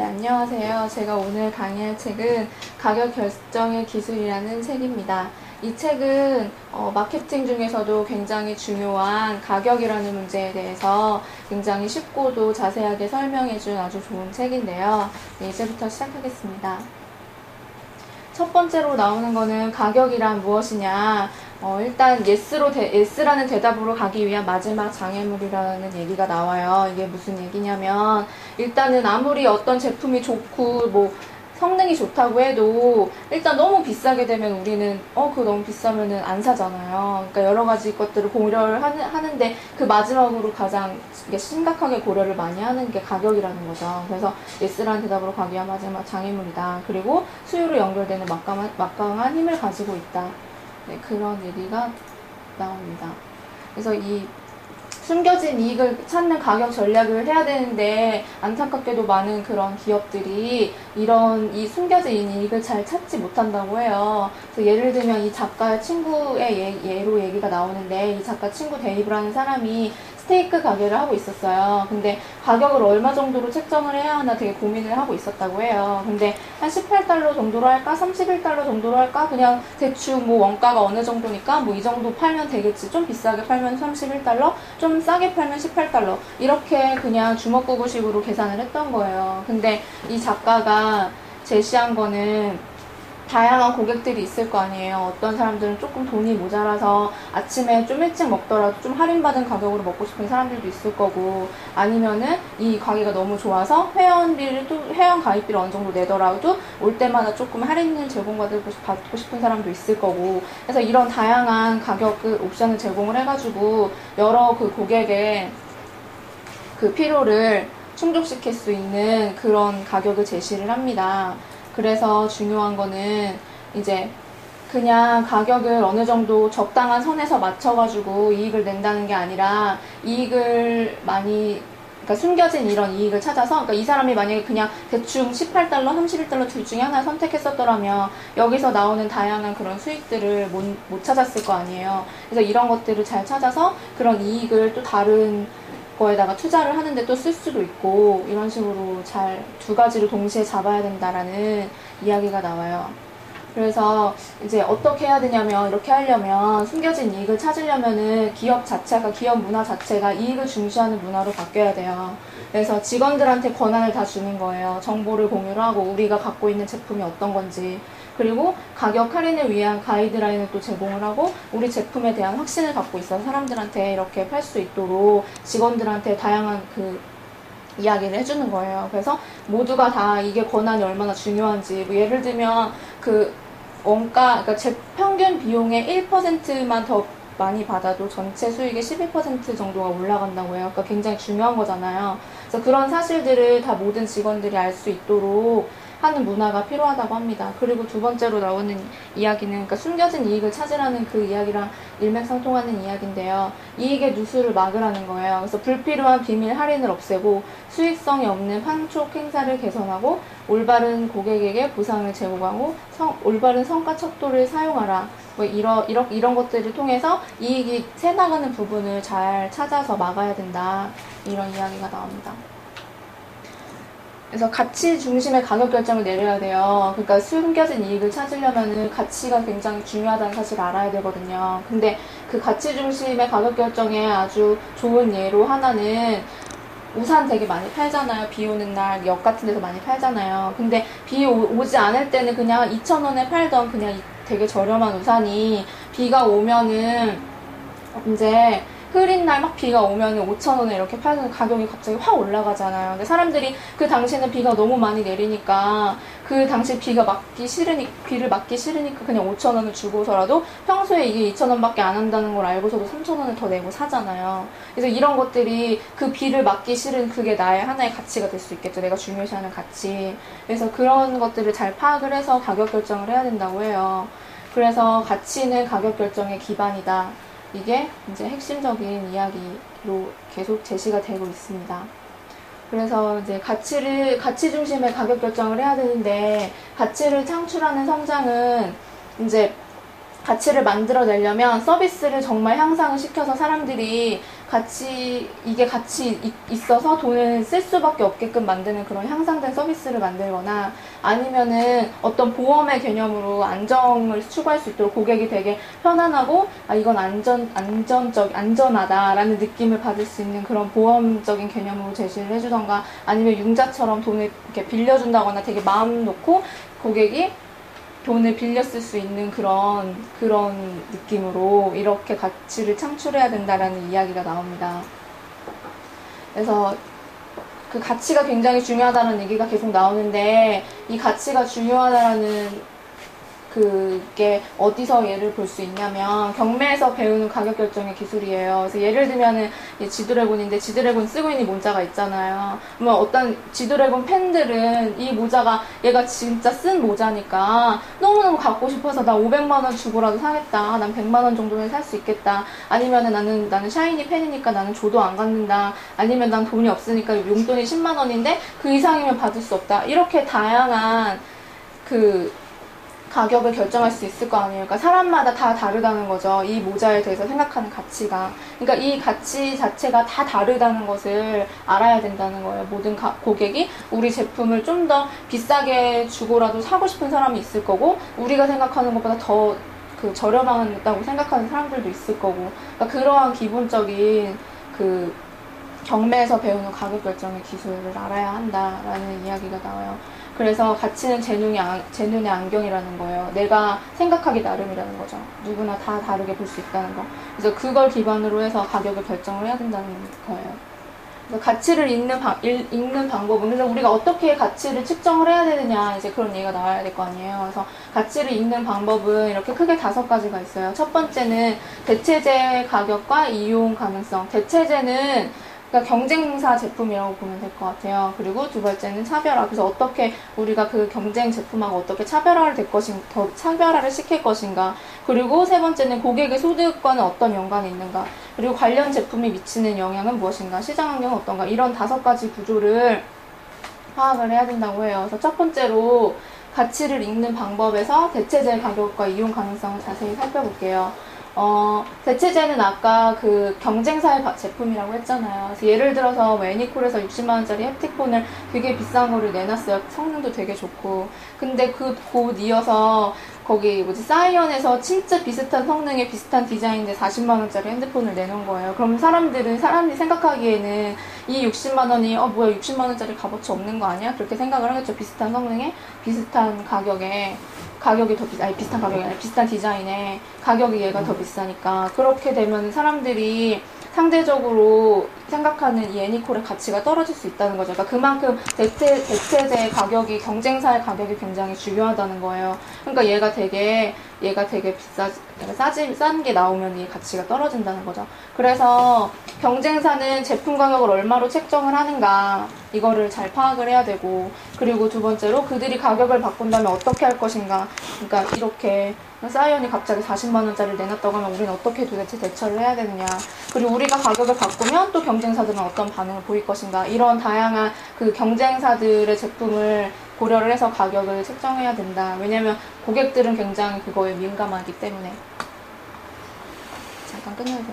네, 안녕하세요. 제가 오늘 강의할 책은 가격 결정의 기술이라는 책입니다. 이 책은 마케팅 중에서도 굉장히 중요한 가격이라는 문제에 대해서 굉장히 쉽고도 자세하게 설명해준 아주 좋은 책인데요. 네, 이제부터 시작하겠습니다. 첫 번째로 나오는 거는 가격이란 무엇이냐. 일단 예스라는 대답으로 가기 위한 마지막 장애물이라는 얘기가 나와요. 이게 무슨 얘기냐면 일단은 아무리 어떤 제품이 좋고 뭐 성능이 좋다고 해도 일단 너무 비싸게 되면 우리는 그거 너무 비싸면은 안 사잖아요. 그러니까 여러 가지 것들을 고려를 하는데 그 마지막으로 가장 심각하게 고려를 많이 하는 게 가격이라는 거죠. 그래서 예스라는 대답으로 가기 위한 마지막 장애물이다. 그리고 수요로 연결되는 막강한 힘을 가지고 있다. 네, 그런 얘기가 나옵니다. 그래서 이 숨겨진 이익을 찾는 가격 전략을 해야 되는데 안타깝게도 많은 그런 기업들이 이 숨겨진 이익을 잘 찾지 못한다고 해요. 그래서 예를 들면 이 작가 친구의 예로 얘기가 나오는데 이 작가 친구 데이브라는 사람이 스테이크 가게를 하고 있었어요. 근데 가격을 얼마 정도로 책정을 해야 하나 되게 고민을 하고 있었다고 해요. 근데 한 18달러 정도로 할까? 31달러 정도로 할까? 그냥 대충 뭐 원가가 어느 정도니까 뭐 이 정도 팔면 되겠지. 좀 비싸게 팔면 31달러? 좀 싸게 팔면 18달러. 이렇게 그냥 주먹구구식으로 계산을 했던 거예요. 근데 이 작가가 제시한 거는 다양한 고객들이 있을 거 아니에요. 어떤 사람들은 조금 돈이 모자라서 아침에 좀 일찍 먹더라도 좀 할인받은 가격으로 먹고 싶은 사람들도 있을 거고, 아니면은 이 가게가 너무 좋아서 회원 가입비를 어느 정도 내더라도 올 때마다 조금 할인을 받고 싶은 사람도 있을 거고, 그래서 이런 다양한 가격 옵션을 제공을 해가지고 여러 그 고객의 그 필요를 충족시킬 수 있는 그런 가격을 제시를 합니다. 그래서 중요한 거는 이제 그냥 가격을 어느 정도 적당한 선에서 맞춰가지고 이익을 낸다는 게 아니라 그러니까 숨겨진 이런 이익을 찾아서, 그러니까 이 사람이 만약에 그냥 대충 18달러, 31달러 둘 중에 하나를 선택했었더라면 여기서 나오는 다양한 그런 수익들을 못 찾았을 거 아니에요. 그래서 이런 것들을 잘 찾아서 그런 이익을 또 다른 거에다가 투자를 하는데 또 쓸 수도 있고, 이런 식으로 잘 두 가지를 동시에 잡아야 된다라는 이야기가 나와요. 그래서 이제 어떻게 해야 되냐면, 이렇게 하려면 숨겨진 이익을 찾으려면은 기업 문화 자체가 이익을 중시하는 문화로 바뀌어야 돼요. 그래서 직원들한테 권한을 다 주는 거예요. 정보를 공유를 하고 우리가 갖고 있는 제품이 어떤 건지, 그리고 가격 할인을 위한 가이드라인을 또 제공을 하고 우리 제품에 대한 확신을 갖고 있어서 사람들한테 이렇게 팔 수 있도록 직원들한테 다양한 그 이야기를 해주는 거예요. 그래서 모두가 다 이게 권한이 얼마나 중요한지, 뭐 예를 들면 그 그러니까 평균 비용의 1%만 더 많이 받아도 전체 수익의 12% 정도가 올라간다고 해요. 그러니까 굉장히 중요한 거잖아요. 그래서 그런 사실들을 다 모든 직원들이 알 수 있도록 하는 문화가 필요하다고 합니다. 그리고 두 번째로 나오는 이야기는, 그러니까 숨겨진 이익을 찾으라는 그 이야기랑 일맥상통하는 이야기인데요. 이익의 누수를 막으라는 거예요. 그래서 불필요한 비밀 할인을 없애고 수익성이 없는 판촉 행사를 개선하고 올바른 고객에게 보상을 제공하고 올바른 성과 척도를 사용하라. 뭐 이런 것들을 통해서 이익이 새나가는 부분을 잘 찾아서 막아야 된다. 이런 이야기가 나옵니다. 그래서 가치 중심의 가격 결정을 내려야 돼요. 그러니까 숨겨진 이익을 찾으려면은 가치가 굉장히 중요하다는 사실을 알아야 되거든요. 근데 그 가치 중심의 가격 결정에 아주 좋은 예로 하나는, 우산 되게 많이 팔잖아요. 비 오는 날 역 같은 데서 많이 팔잖아요. 근데 비 오지 않을 때는 그냥 2,000원에 팔던 그냥 되게 저렴한 우산이 비가 오면은 이제 흐린 날 막 비가 오면 5,000원에 이렇게 팔면 가격이 갑자기 확 올라가잖아요. 근데 사람들이 그 당시에는 비가 너무 많이 내리니까 그 당시 비를 막기 싫으니까 그냥 5,000원을 주고서라도 평소에 이게 2,000원밖에 안 한다는 걸 알고서도 3,000원을 더 내고 사잖아요. 그래서 이런 것들이 그 비를 막기 싫은 그게 나의 하나의 가치가 될 수 있겠죠. 내가 중요시하는 가치. 그래서 그런 것들을 잘 파악을 해서 가격 결정을 해야 된다고 해요. 그래서 가치는 가격 결정의 기반이다. 이게 이제 핵심적인 이야기로 계속 제시가 되고 있습니다. 그래서 이제 가치 중심의 가격 결정을 해야 되는데, 가치를 창출하는 성장은 이제 가치를 만들어내려면 서비스를 정말 향상을 시켜서 사람들이 이게 같이 있어서 돈을 쓸 수밖에 없게끔 만드는 그런 향상된 서비스를 만들거나, 아니면은 어떤 보험의 개념으로 안정을 추구할 수 있도록 고객이 되게 편안하고, 이건 안전하다라는 느낌을 받을 수 있는 그런 보험적인 개념으로 제시를 해주던가, 아니면 융자처럼 돈을 이렇게 빌려준다거나 되게 마음 놓고 고객이 돈을 빌려 쓸 수 있는 그런 느낌으로 이렇게 가치를 창출해야 된다라는 이야기가 나옵니다. 그래서 그 가치가 굉장히 중요하다는 얘기가 계속 나오는데, 이 가치가 중요하다라는 그게 어디서 예를 볼 수 있냐면, 경매에서 배우는 가격 결정의 기술이에요. 그래서 예를 들면은 지드래곤인데, 지드래곤 쓰고 있는 모자가 있잖아요. 그러면 어떤 지드래곤 팬들은 이 모자가 얘가 진짜 쓴 모자니까 너무너무 갖고 싶어서 나 500만 원 주고라도 사겠다. 난 100만 원 정도는 살 수 있겠다. 아니면은 나는 샤이니 팬이니까 나는 줘도 안 갖는다. 아니면 난 돈이 없으니까 용돈이 10만 원인데 그 이상이면 받을 수 없다. 이렇게 다양한 가격을 결정할 수 있을 거 아니에요. 그러니까 사람마다 다 다르다는 거죠. 이 모자에 대해서 생각하는 가치가. 그러니까 이 가치 자체가 다 다르다는 것을 알아야 된다는 거예요. 모든 고객이 우리 제품을 좀 더 비싸게 주고라도 사고 싶은 사람이 있을 거고, 우리가 생각하는 것보다 더 저렴하다고 생각하는 사람들도 있을 거고, 그러니까 그러한 기본적인 경매에서 배우는 가격 결정의 기술을 알아야 한다라는 이야기가 나와요. 그래서 가치는 제 눈의 안경이라는 거예요. 내가 생각하기 나름이라는 거죠. 누구나 다 다르게 볼 수 있다는 거. 그래서 그걸 기반으로 해서 가격을 결정을 해야 된다는 거예요. 그래서 가치를 읽는 방법은, 그래서 우리가 어떻게 가치를 측정을 해야 되느냐, 이제 그런 얘기가 나와야 될 거 아니에요. 그래서 가치를 읽는 방법은 이렇게 크게 5가지가 있어요. 첫 번째는 대체재 가격과 이용 가능성. 대체재는 그러니까 경쟁사 제품이라고 보면 될 것 같아요. 그리고 두 번째는 차별화. 그래서 어떻게 우리가 그 경쟁 제품하고 어떻게 차별화를 시킬 것인가. 그리고 세 번째는 고객의 소득과는 어떤 연관이 있는가. 그리고 관련 제품이 미치는 영향은 무엇인가. 시장 환경은 어떤가. 이런 5가지 구조를 파악을 해야 된다고 해요. 그래서 첫 번째로 가치를 읽는 방법에서 대체재 가격과 이용 가능성을 자세히 살펴볼게요. 대체재는 아까 경쟁사의 제품이라고 했잖아요. 그래서 예를 들어서 애니콜에서 60만원짜리 햅틱폰을 되게 비싼 거를 내놨어요. 성능도 되게 좋고. 근데 곧 이어서 사이언에서 진짜 비슷한 성능에 비슷한 디자인인데 40만원짜리 핸드폰을 내놓은 거예요. 그럼 사람들이 생각하기에는 이 60만원이, 뭐야, 60만원짜리 값어치 없는 거 아니야? 그렇게 생각을 하겠죠. 비슷한 성능에, 비슷한 가격에. 비슷한 가격이 아니라 비슷한 디자인에 가격이 얘가 더 비싸니까. 그렇게 되면 사람들이 상대적으로 생각하는 이 애니콜의 가치가 떨어질 수 있다는 거죠. 그러니까 그만큼 대체재 가격이, 경쟁사의 가격이 굉장히 중요하다는 거예요. 그러니까 얘가 되게 싼 게 나오면 이 가치가 떨어진다는 거죠. 그래서 경쟁사는 제품 가격을 얼마로 책정을 하는가, 이거를 잘 파악을 해야 되고, 그리고 두 번째로 그들이 가격을 바꾼다면 어떻게 할 것인가. 그러니까 이렇게 사이언이 갑자기 40만원짜리를 내놨다고 하면 우리는 어떻게 도대체 대처를 해야 되느냐. 그리고 우리가 가격을 바꾸면 또 경쟁사들은 어떤 반응을 보일 것인가. 이런 다양한 경쟁사들의 제품을 고려를 해서 가격을 책정해야 된다. 왜냐면 고객들은 굉장히 그거에 민감하기 때문에. 잠깐 끝내야 돼요.